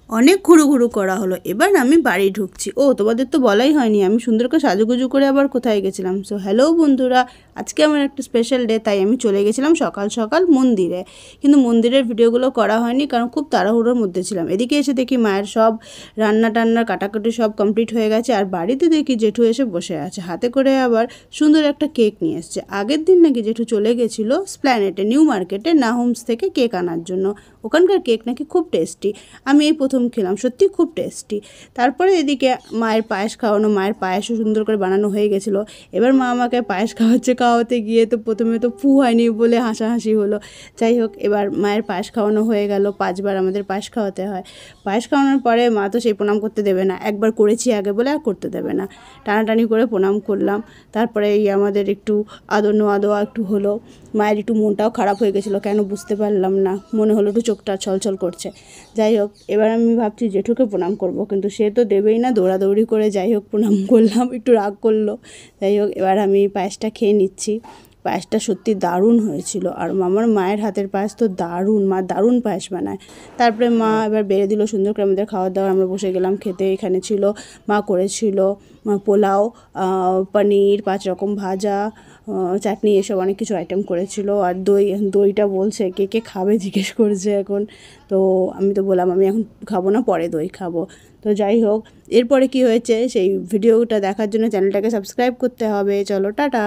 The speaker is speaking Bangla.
অনেক ঘুরু করা হলো, এবার আমি বাড়ি ঢুকছি। ও তোমাদের তো বলাই হয়নি আমি সুন্দর করে সাজুগুজু করে আবার কোথায় গেছিলাম। সো হ্যালো বন্ধুরা, আজকে আমার একটা স্পেশাল ডে, তাই আমি চলে গেছিলাম সকাল সকাল মন্দিরে। কিন্তু মন্দিরের ভিডিওগুলো করা হয়নি কারণ খুব তাড়াহুড়োর মধ্যে ছিলাম। এদিকে এসে দেখি মায়ের সব রান্না টান্নার কাটাকুটি সব কমপ্লিট হয়ে গেছে, আর বাড়িতে দেখি জেঠু এসে বসে আছে, হাতে করে আবার সুন্দর একটা কেক নিয়ে এসছে। আগের দিন নাকি জেঠু চলে গেছিলো স্প্ল্যানেটে নিউ মার্কেটে নাহোমস থেকে কেক আনার জন্য। ওখানকার কেক নাকি খুব টেস্টি। আমি এই প্রথম খেলাম, সত্যি খুব টেস্টি। তারপরে এদিকে মায়ের পায়েস খাওয়ানো, মায়ের পায়েসও সুন্দর করে বানানো হয়ে গেছিলো। এবার মা আমাকে পায়েস খাওয়াতে গিয়ে তো প্রথমে তো ফু হয়নি বলে হাসাহাসি হলো। যাই হোক, এবার মায়ের পায়েস খাওয়ানো হয়ে গেল, 5বার আমাদের পায়েস খাওয়াতে হয়। পায়েস খাওয়ানোর পরে মা তো সেই প্রণাম করতে দেবে না, একবার করেছি আগে বলে আর করতে দেবে না। টানাটানি করে প্রণাম করলাম। তারপরে এই আমাদের একটু আদর নোয়া দেওয়া একটু হলো। মায়ের একটু মনটাও খারাপ হয়ে গেছিলো, কেন বুঝতে পারলাম না, মনে হলো একটু চোখটা ছলছল করছে। যাই হোক, এবার আমি ভাবছি জেঠুকে প্রণাম করব, কিন্তু সে তো দেবেই না, দৌড়াদৌড়ি করে যাই হোক প্রণাম করলাম, একটু রাগ করলো। যাই হোক, এবার আমি পায়েসটা খেয়ে নিচ্ছি। পায়েসটা সত্যি দারুণ হয়েছিল, আর আমার মায়ের হাতের পায়েস তো দারুণ, মা দারুণ পায়েস বানায়। তারপরে মা এবার বেড়ে দিল সুন্দর করে আমাদের খাওয়ার দাওয়ার, আমরা বসে গেলাম খেতে। এখানে ছিল মা করেছিল পোলাও, পনির, 5 রকম ভাজা, চাটনি, এসব অনেক কিছু আইটেম করেছিল। আর দইটা বলছে কে কে খাবে জিজ্ঞেস করছে এখন। তো আমি তো বললাম আমি এখন খাবো না, পরে দই খাবো। তো যাই হোক, এরপরে কি হয়েছে সেই ভিডিওটা দেখার জন্য চ্যানেলটাকে সাবস্ক্রাইব করতে হবে। চলো টাটা।